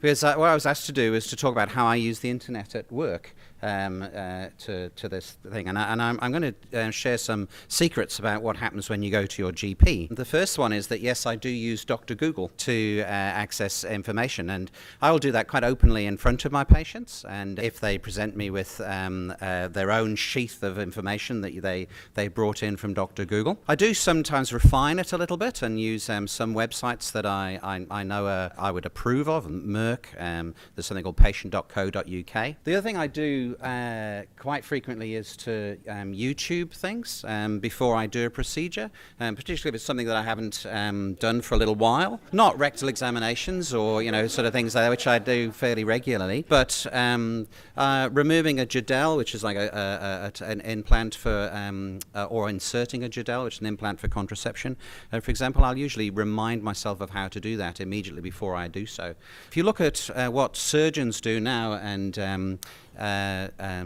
because what I was asked to do is to talk about how I use the internet at work to this thing, and I'm going to share some secrets about what happens when you go to your GP. The first one is that yes, I do use Dr. Google to access information, and I will do that quite openly in front of my patients. And if they present me with their own sheath of information that they brought in from Dr. Google, I do sometimes refine it a little bit and use some websites that I know I would approve of. Merck, there's something called patient.co.uk. The other thing I do quite frequently is to YouTube things before I do a procedure, particularly if it's something that I haven't done for a little while. Not rectal examinations or sort of things like that, which I do fairly regularly, but removing a jadel, which is like an implant for, or inserting a jadel, which is an implant for contraception, for example, I'll usually remind myself of how to do that immediately before I do so. If you look at what surgeons do now, and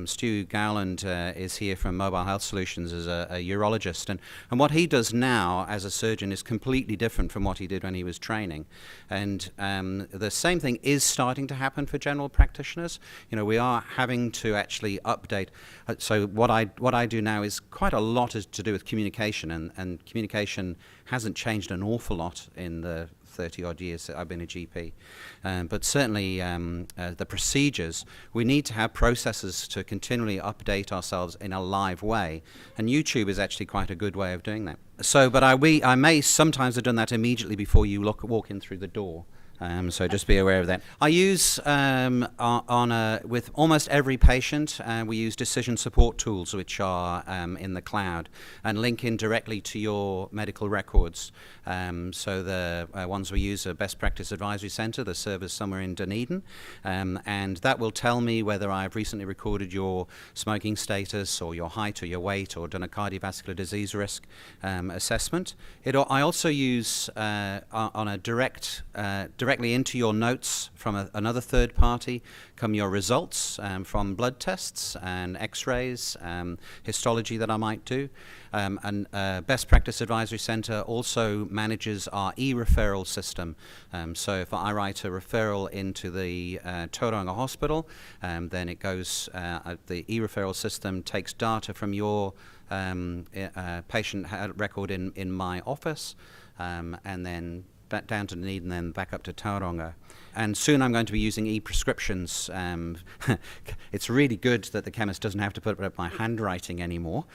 Stu Gowland is here from Mobile Health Solutions as a urologist, and what he does now as a surgeon is completely different from what he did when he was training. And the same thing is starting to happen for general practitioners. We are having to actually update. So what I do now is quite a lot to do with communication, and communication hasn't changed an awful lot in the 30-odd years that I've been a GP. But certainly the procedures, we need to have processes to continually update ourselves in a live way. And YouTube is actually quite a good way of doing that. So, but I may sometimes have done that immediately before you walk in through the door. So just be aware of that. I use, with almost every patient, we use decision support tools which are in the cloud and link in directly to your medical records. So the ones we use are Best Practice Advisory Center, the server's somewhere in Dunedin, and that will tell me whether I've recently recorded your smoking status or your height or your weight or done a cardiovascular disease risk assessment. I also use on a directly into your notes from another third party come your results from blood tests and x-rays, histology that I might do. And Best Practice Advisory Center also manages our e-referral system. So if I write a referral into the Tauranga Hospital, then it goes, the e-referral system takes data from your patient record in my office, and then back down to Dunedin and then back up to Tauranga. And soon I'm going to be using e-prescriptions. It's really good that the chemist doesn't have to put up my handwriting anymore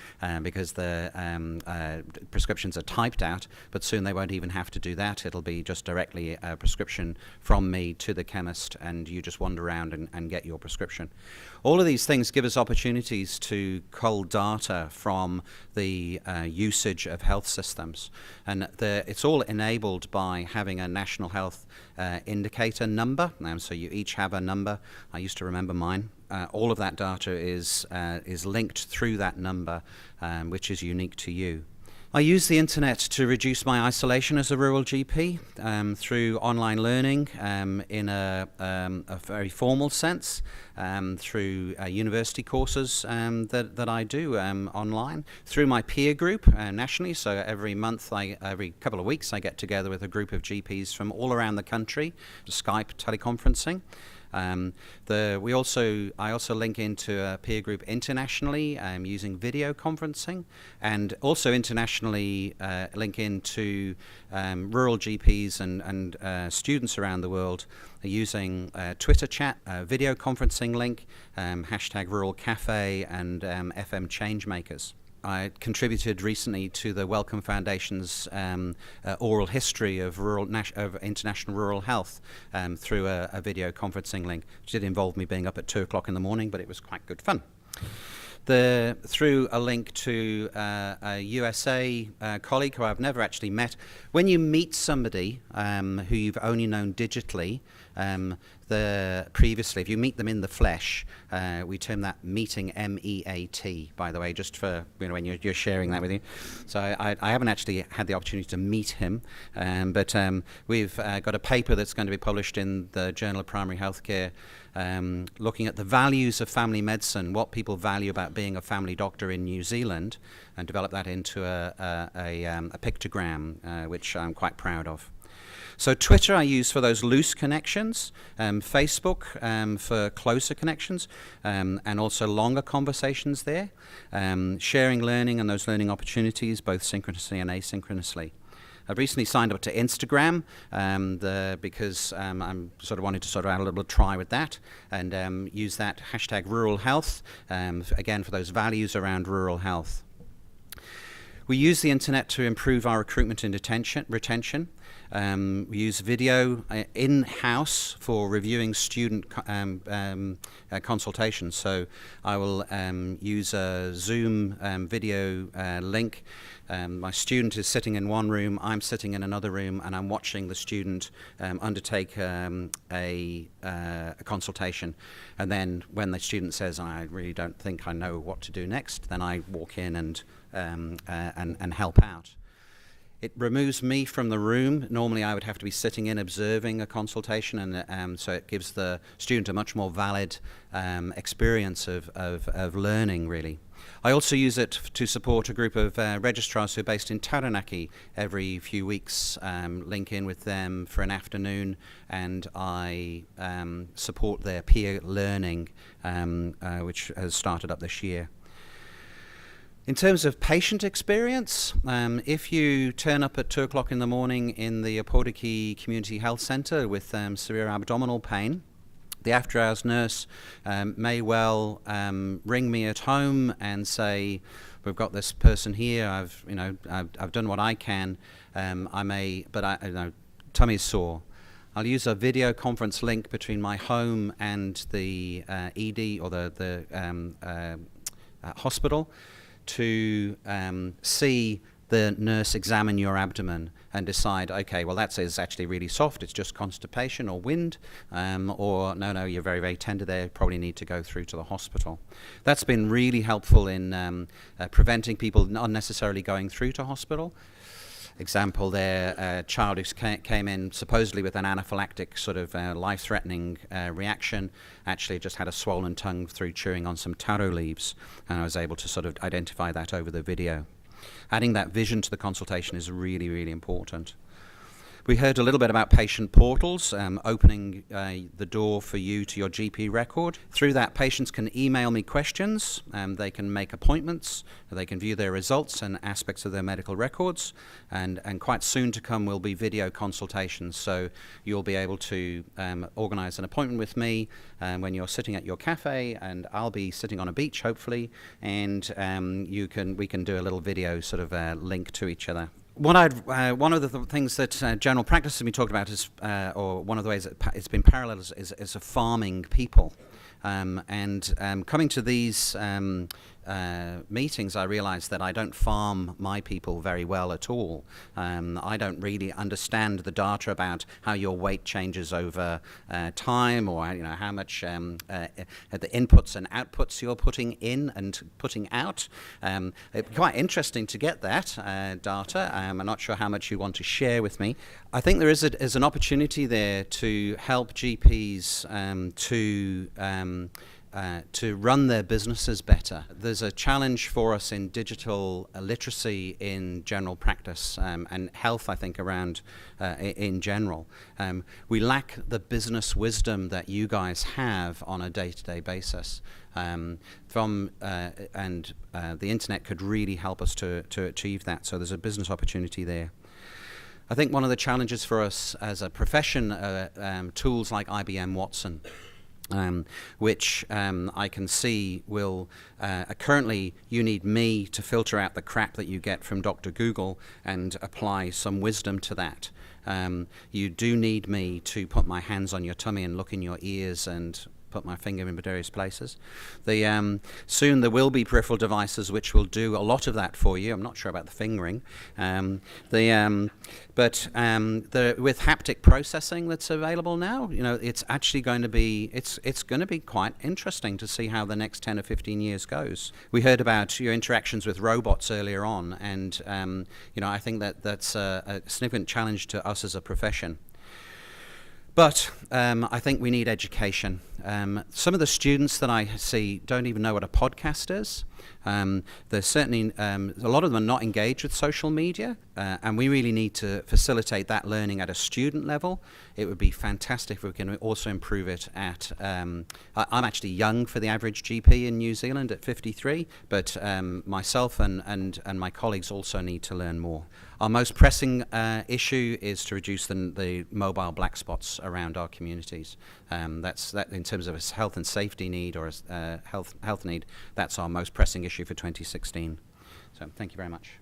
because the prescriptions are typed out, but soon they won't even have to do that. It'll be just directly a prescription from me to the chemist, and you just wander around and get your prescription. All of these things give us opportunities to cull data from the usage of health systems. And it's all enabled by having a national health indicator number. So you each have a number. I used to remember mine. All of that data is linked through that number, which is unique to you. I use the internet to reduce my isolation as a rural GP through online learning in a very formal sense, through university courses that I do online, through my peer group nationally. So every couple of weeks, I get together with a group of GPs from all around the country, Skype teleconferencing. I also link into a peer group internationally using video conferencing, and also internationally link into rural GPs and students around the world using Twitter chat, video conferencing link, hashtag Rural Cafe, and FM Changemakers. I contributed recently to the Wellcome Foundation's oral history of international rural health through a video conferencing link, which did involve me being up at 2 o'clock in the morning, but it was quite good fun. Through a link to a USA colleague who I've never actually met. When you meet somebody who you've only known digitally, previously, if you meet them in the flesh, we term that meeting, MEAT, by the way, just for when you're sharing that with you. So I haven't actually had the opportunity to meet him, but we've got a paper that's going to be published in the Journal of Primary Healthcare, looking at the values of family medicine, what people value about being a family doctor in New Zealand, and develop that into a pictogram, which I'm quite proud of. So Twitter I use for those loose connections, Facebook for closer connections, and also longer conversations there, sharing learning and those learning opportunities both synchronously and asynchronously. I've recently signed up to Instagram because I'm sort of wanting to sort of add a little try with that and use that hashtag rural health, again for those values around rural health. We use the internet to improve our recruitment and retention. We use video in-house for reviewing student consultations. So I will use a Zoom video link. My student is sitting in one room, I'm sitting in another room, and I'm watching the student undertake a consultation. And then when the student says, I really don't think I know what to do next, then I walk in and help out. It removes me from the room. Normally I would have to be sitting in observing a consultation, and so it gives the student a much more valid experience of learning, really. I also use it to support a group of registrars who are based in Taranaki. Every few weeks, link in with them for an afternoon, and I support their peer learning, which has started up this year. In terms of patient experience, if you turn up at 2 o'clock in the morning in the Opotiki Community Health Centre with severe abdominal pain, the after-hours nurse may well ring me at home and say, "We've got this person here. I've done what I can. Tummy's sore." I'll use a video conference link between my home and the ED or the hospital to see the nurse examine your abdomen and decide, okay, well is actually really soft, it's just constipation or wind, or no, you're very, very tender there, probably need to go through to the hospital. That's been really helpful in preventing people not necessarily going through to hospital. Example there, a child who came in supposedly with an anaphylactic sort of life-threatening reaction, actually just had a swollen tongue through chewing on some taro leaves, and I was able to sort of identify that over the video. Adding that vision to the consultation is really, really important. We heard a little bit about patient portals, opening the door for you to your GP record. Through that, patients can email me questions, they can make appointments, they can view their results and aspects of their medical records, and quite soon to come will be video consultations. So you'll be able to organise an appointment with me when you're sitting at your cafe, and I'll be sitting on a beach, hopefully, and we can do a little video sort of link to each other. One of the things that general practice has been talked about is, or one of the ways that it's been paralleled is a farming people. Coming to these meetings, I realized that I don't farm my people very well at all. I don't really understand the data about how your weight changes over time, or how much the inputs and outputs you're putting in and putting out. It'd be quite interesting to get that data. I'm not sure how much you want to share with me. I think there is an opportunity there to help GPs to run their businesses better. There's a challenge for us in digital literacy in general practice and health, I think, around in general. We lack the business wisdom that you guys have on a day-to-day basis. The internet could really help us to achieve that. So there's a business opportunity there. I think one of the challenges for us as a profession are tools like IBM Watson. Which I can see will currently you need me to filter out the crap that you get from Dr. Google and apply some wisdom to that. You do need me to put my hands on your tummy and look in your ears and put my finger in various places. Soon there will be peripheral devices which will do a lot of that for you. I'm not sure about the fingering. But with haptic processing that's available now, it's actually going to be it's going to be quite interesting to see how the next 10 or 15 years goes. We heard about your interactions with robots earlier on, and I think that's a significant challenge to us as a profession. But I think we need education. Some of the students that I see don't even know what a podcast is. There's certainly a lot of them are not engaged with social media, and we really need to facilitate that learning at a student level. It would be fantastic if we can also improve it at. I'm actually young for the average GP in New Zealand at 53, but myself and my colleagues also need to learn more. Our most pressing issue is to reduce the mobile black spots around our communities. That's that in terms of a health and safety need or a health need. That's our most pressing issue for 2016. So thank you very much.